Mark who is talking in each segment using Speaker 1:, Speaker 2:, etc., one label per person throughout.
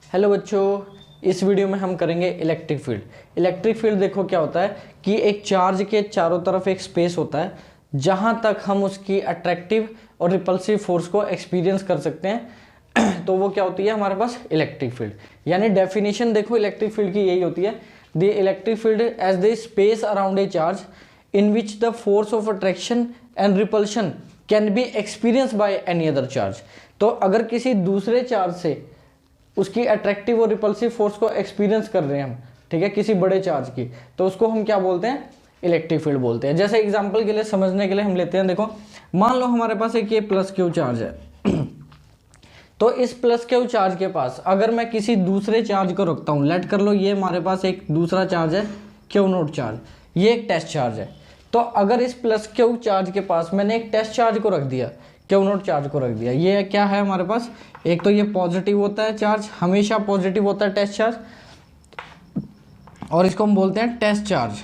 Speaker 1: Hello बच्चों, इस video में हम करेंगे इलेक्ट्रिक फील्ड। इलेक्ट्रिक फील्ड देखो क्या होता है कि एक चार्ज के चारों तरफ एक स्पेस होता है जहां तक हम उसकी अट्रैक्टिव और रिपल्सिव फोर्स को एक्सपीरियंस कर सकते हैं तो वो क्या होती है हमारे पास इलेक्ट्रिक फील्ड। यानी डेफिनेशन देखो इलेक्ट्रिक फील्ड की यही होती है, the electric field as the space around a charge in which the force of attraction and repulsion can be experience by any other charge. तो अगर किसी दूसरे चार्ज से उसकी अट्रैक्टिव और रिपल्सिव फोर्स को एक्सपीरियंस कर रहे हैं हम, ठीक है, किसी बड़े चार्ज की, तो उसको हम क्या बोलते हैं, इलेक्ट्रिक फील्ड बोलते हैं। जैसे एग्जांपल के लिए समझने के लिए हम लेते हैं, देखो मान लो हमारे पास एक ये प्लस क्यू चार्ज है तो इस प्लस क्यू चार्ज के पास अगर मैं किसी दूसरे चार्ज को रखता हूँ, लेट कर लो ये हमारे पास एक दूसरा चार्ज है क्यू नोट चार्ज, ये एक टेस्ट चार्ज है। तो अगर इस प्लस क्यू चार्ज के पास मैंने एक टेस्ट चार्ज को रख दिया, क्यू नोट चार्ज को रख दिया, ये क्या है हमारे पास, एक तो ये पॉजिटिव होता है चार्ज, हमेशा पॉजिटिव होता है टेस्ट चार्ज, और इसको हम बोलते हैं टेस्ट चार्ज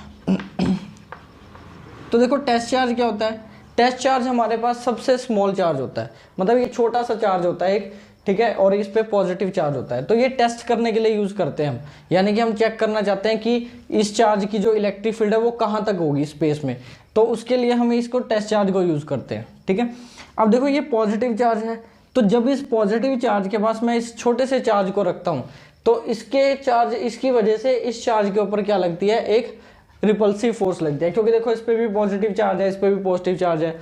Speaker 1: तो देखो टेस्ट चार्ज क्या होता है, टेस्ट चार्ज हमारे पास सबसे स्मॉल चार्ज होता है, मतलब ये छोटा सा चार्ज होता है एक, ठीक है, और इस पे पॉजिटिव चार्ज होता है। तो ये टेस्ट करने के लिए यूज करते हैं हम, यानी कि हम चेक करना चाहते हैं कि इस चार्ज की जो इलेक्ट्रिक फील्ड है वो कहाँ तक होगी स्पेस में, तो उसके लिए हम इसको टेस्ट चार्ज को यूज करते हैं, ठीक है। अब देखो ये पॉजिटिव चार्ज है, तो जब इस पॉजिटिव चार्ज के पास मैं इस छोटे से चार्ज को रखता हूँ तो इसकी वजह से इस चार्ज के ऊपर क्या लगती है, एक रिपल्सिव फोर्स लगती है, क्योंकि देखो इस पे भी पॉजिटिव चार्ज है, इस पे भी पॉजिटिव चार्ज है,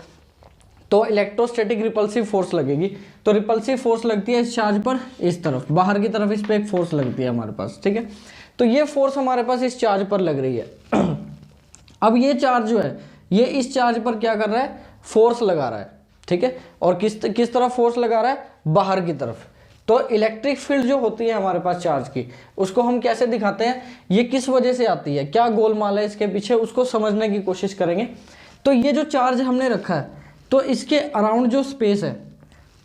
Speaker 1: तो इलेक्ट्रोस्टैटिक रिपल्सिव फोर्स लगेगी। तो रिपल्सिव फोर्स लगती है इस चार्ज पर, इस तरफ बाहर की तरफ इस पे एक फोर्स लगती है हमारे पास, ठीक है। तो ये फोर्स हमारे पास इस चार्ज पर लग रही है अब ये चार्ज जो है ये इस चार्ज पर क्या कर रहा है, फोर्स लगा रहा है, ठीक है, और किस तरफ फोर्स लगा रहा है, बाहर की तरफ। तो इलेक्ट्रिक फील्ड जो होती है हमारे पास चार्ज की, उसको हम कैसे दिखाते हैं, ये किस वजह से आती है, क्या गोलमाल है इसके पीछे, उसको समझने की कोशिश करेंगे। तो ये जो चार्ज हमने रखा है, तो इसके अराउंड जो स्पेस है,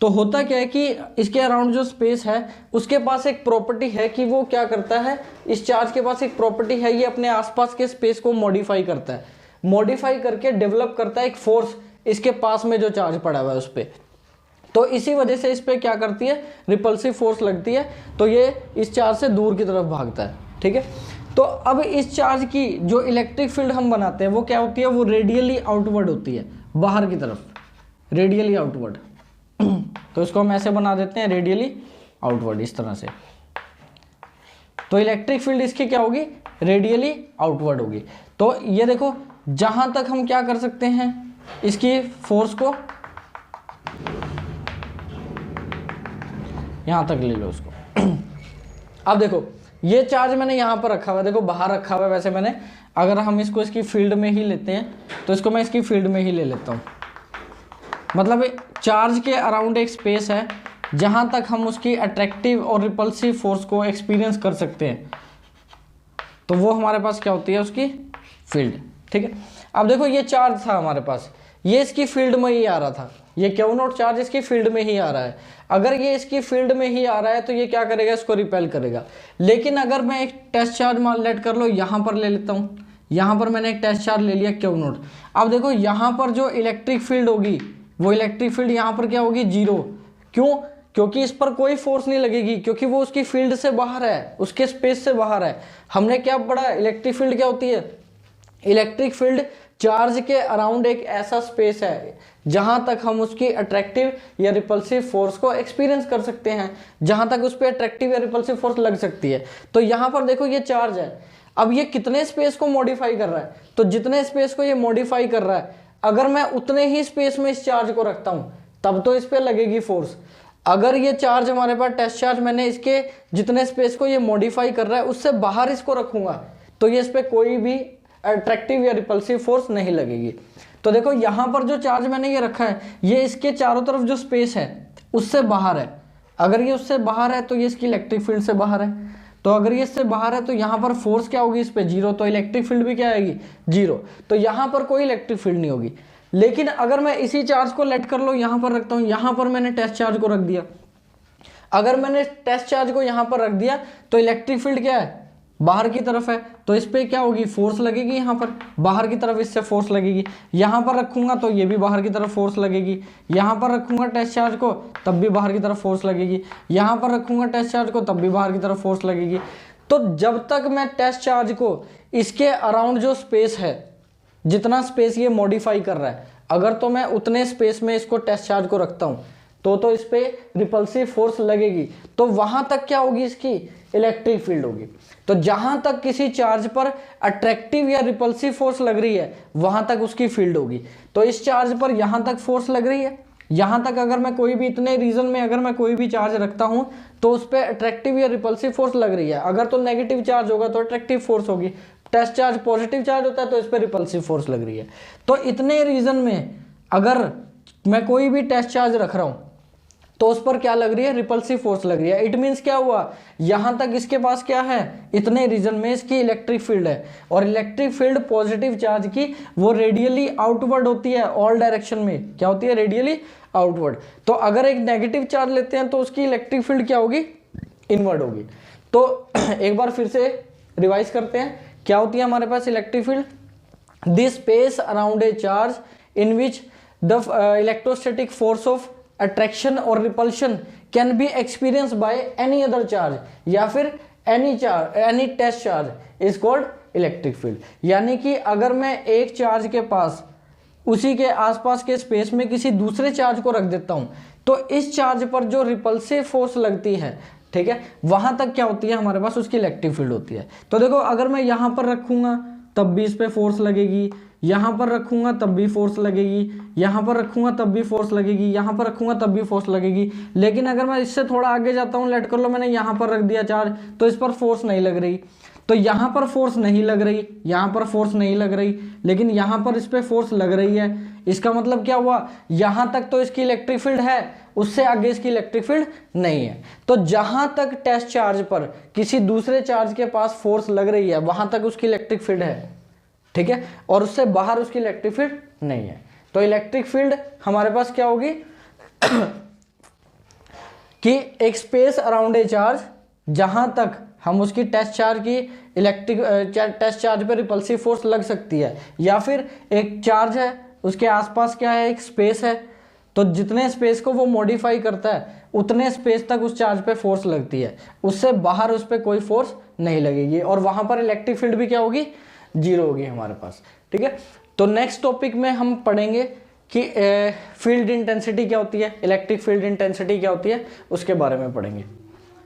Speaker 1: तो होता क्या है कि इसके अराउंड जो स्पेस है उसके पास एक प्रॉपर्टी है कि वो क्या करता है, इस चार्ज के पास एक प्रॉपर्टी है, ये अपने आसपास के स्पेस को मॉडिफाई करता है, मॉडिफाई करके डेवलप करता है एक फोर्स इसके पास में जो चार्ज पड़ा हुआ है उस पर। तो इसी वजह से इस पर क्या करती है, रिपल्सिव फोर्स लगती है, तो ये इस चार्ज से दूर की तरफ भागता है, ठीक है। तो अब इस चार्ज की जो इलेक्ट्रिक फील्ड हम बनाते हैं वो क्या होती है, वो रेडियली आउटवर्ड होती है, बाहर की तरफ, रेडियली आउटवर्ड तो इसको हम ऐसे बना देते हैं, रेडियली आउटवर्ड, इस तरह से। तो इलेक्ट्रिक फील्ड इसकी क्या होगी, रेडियली आउटवर्ड होगी। तो ये देखो जहां तक हम क्या कर सकते हैं, इसकी फोर्स को यहां तक ले लो उसको अब देखो ये चार्ज मैंने यहां पर रखा हुआ है, देखो बाहर रखा हुआ है, वैसे मैंने, अगर हम इसको इसकी फील्ड में ही लेते हैं तो इसको मैं इसकी फील्ड में ही ले लेता हूं, मतलब चार्ज के अराउंड एक स्पेस है जहां तक हम उसकी अट्रैक्टिव और रिपल्सिव फोर्स को एक्सपीरियंस कर सकते हैं, तो वो हमारे पास क्या होती है, उसकी फील्ड, ठीक है। अब देखो ये चार्ज था हमारे पास, ये इसकी फील्ड में ही आ रहा था, ये क्यू नोट चार्ज इसकी फील्ड में ही आ रहा है। अगर ये इसकी फील्ड में ही आ रहा है तो ये क्या करेगा, इसको रिपेल करेगा। लेकिन अगर मैं एक टेस्ट चार्ज मान लेट कर लो यहाँ पर ले लेता हूँ, यहाँ पर मैंने एक टेस्ट चार्ज ले लिया क्यू नोट। अब देखो यहाँ पर जो इलेक्ट्रिक फील्ड होगी वो इलेक्ट्रिक फील्ड यहाँ पर क्या होगी, जीरो। क्यों, क्योंकि इस पर कोई फोर्स नहीं लगेगी, क्योंकि वो उसकी फील्ड से बाहर है, उसके स्पेस से बाहर है। हमने क्या पढ़ा, इलेक्ट्रिक फील्ड क्या होती है, इलेक्ट्रिक फील्ड चार्ज के अराउंड एक ऐसा स्पेस है जहां तक हम उसकी अट्रैक्टिव या रिपल्सिव फोर्स को एक्सपीरियंस कर सकते हैं, जहां तक उस पर अट्रैक्टिव या रिपल्सिव फोर्स लग सकती है। तो यहां पर देखो ये चार्ज है, अब ये कितने स्पेस को मॉडिफाई कर रहा है, तो जितने स्पेस को ये मॉडिफाई कर रहा है, अगर मैं उतने ही स्पेस में इस चार्ज को रखता हूं तब तो इस पर लगेगी फोर्स। अगर ये चार्ज हमारे पास टेस्ट चार्ज, मैंने इसके जितने स्पेस को ये मॉडिफाई कर रहा है उससे बाहर इसको रखूंगा तो ये इस पर कोई भी अट्रैक्टिव या रिपल्सिव फोर्स नहीं लगेगी। तो देखो यहाँ पर जो चार्ज मैंने ये रखा है, ये इसके चारों तरफ जो स्पेस है उससे बाहर है, अगर ये उससे बाहर है तो ये इसकी इलेक्ट्रिक फील्ड से बाहर है, तो अगर ये इससे बाहर है तो यहाँ पर फोर्स क्या होगी, इस पे जीरो, तो इलेक्ट्रिक फील्ड भी क्या आएगी, जीरो। तो यहाँ पर कोई इलेक्ट्रिक फील्ड नहीं होगी। लेकिन अगर मैं इसी चार्ज को लेट कर लो यहाँ पर रखता हूँ, यहाँ पर मैंने टेस्ट चार्ज को रख दिया, अगर मैंने टेस्ट चार्ज को यहाँ पर रख दिया तो इलेक्ट्रिक फील्ड क्या है, बाहर की तरफ है, तो इस पे क्या होगी, फोर्स लगेगी यहाँ पर, बाहर की तरफ इससे फोर्स लगेगी। यहाँ पर रखूंगा तो ये भी बाहर की तरफ फोर्स लगेगी, यहाँ पर रखूंगा टेस्ट चार्ज को तब भी बाहर की तरफ फोर्स लगेगी, यहाँ पर रखूंगा टेस्ट चार्ज को तब भी बाहर की तरफ फोर्स लगेगी। तो जब तक मैं टेस्ट चार्ज को इसके अराउंड जो स्पेस है, जितना स्पेस ये मॉडिफाई कर रहा है, अगर तो मैं उतने स्पेस में इसको टेस्ट चार्ज को रखता हूँ तो इस पे रिपल्सिव फोर्स लगेगी। तो वहां तक क्या होगी, इसकी इलेक्ट्रिक फील्ड होगी। तो जहां तक किसी चार्ज पर अट्रैक्टिव या रिपल्सिव फोर्स लग रही है वहां तक उसकी फील्ड होगी। तो इस चार्ज पर यहां तक फोर्स लग रही है, यहां तक अगर मैं कोई भी इतने रीजन में अगर मैं कोई भी चार्ज रखता हूं तो उस पर अट्रैक्टिव या रिपल्सिव फोर्स लग रही है। अगर तो नेगेटिव चार्ज होगा तो अट्रैक्टिव फोर्स होगी, टेस्ट चार्ज पॉजिटिव चार्ज होता है तो इस पर रिपल्सिव फोर्स लग रही है। तो इतने रीजन में अगर मैं कोई भी टेस्ट चार्ज रख रहा हूं तो उस पर क्या लग रही है, रिपल्सिव फोर्स लग रही है। इट मीन्स क्या हुआ, यहां तक इसके पास क्या है, इतने रीजन में इसकी इलेक्ट्रिक फील्ड है, और इलेक्ट्रिक फील्ड पॉजिटिव चार्ज की वो रेडियली आउटवर्ड होती है, ऑल डायरेक्शन में क्या होती है, रेडियली आउटवर्ड। तो अगर एक नेगेटिव चार्ज लेते हैं तो उसकी इलेक्ट्रिक फील्ड क्या होगी, इनवर्ड होगी। तो एक बार फिर से रिवाइज करते हैं, क्या होती है हमारे पास electric field, this space around a charge in which the electrostatic force of attraction और repulsion can be experience by any other charge, या फिर any test charge is called electric field. यानी कि अगर मैं एक चार्ज के पास उसी के आसपास के स्पेस में किसी दूसरे चार्ज को रख देता हूं तो इस चार्ज पर जो रिपल्सिव फोर्स लगती है, ठीक है, वहां तक क्या होती है हमारे पास, उसकी इलेक्ट्रिक फील्ड होती है। तो देखो अगर मैं यहां पर रखूंगा तब भी इस पे फोर्स लगेगी, यहां पर रखूंगा तब भी फोर्स लगेगी, यहां पर रखूंगा तब भी फोर्स लगेगी, यहां पर रखूंगा तब भी फोर्स लगेगी। लेकिन अगर मैं इससे थोड़ा आगे जाता हूं, लेट कर लो मैंने यहां पर रख दिया चार्ज, तो इस पर फोर्स नहीं लग रही, तो यहां पर फोर्स नहीं लग रही, यहां पर फोर्स नहीं लग रही, लेकिन यहां पर इस पे फोर्स लग रही है। इसका मतलब क्या हुआ, यहां तक तो इसकी इलेक्ट्रिक फील्ड है, उससे आगे इसकी इलेक्ट्रिक फील्ड नहीं है। तो जहां तक टेस्ट चार्ज पर किसी दूसरे चार्ज के पास फोर्स लग रही है वहां तक उसकी इलेक्ट्रिक फील्ड है, ठीक है, और उससे बाहर उसकी इलेक्ट्रिक फील्ड नहीं है। तो इलेक्ट्रिक फील्ड हमारे पास क्या होगी कि एक स्पेस अराउंड ए चार्ज, जहां तक हम उसकी टेस्ट चार्ज की इलेक्ट्रिक टेस्ट चार्ज पे रिपल्सिव फोर्स लग सकती है, या फिर एक चार्ज है उसके आसपास क्या है, एक स्पेस है, तो जितने स्पेस को वो मॉडिफाई करता है उतने स्पेस तक उस चार्ज पे फोर्स लगती है, उससे बाहर उस पर कोई फोर्स नहीं लगेगी, और वहां पर इलेक्ट्रिक फील्ड भी क्या होगी, जीरो होगी हमारे पास, ठीक है। तो नेक्स्ट टॉपिक में हम पढ़ेंगे कि फील्ड इंटेंसिटी क्या होती है, इलेक्ट्रिक फील्ड इंटेंसिटी क्या होती है, उसके बारे में पढ़ेंगे।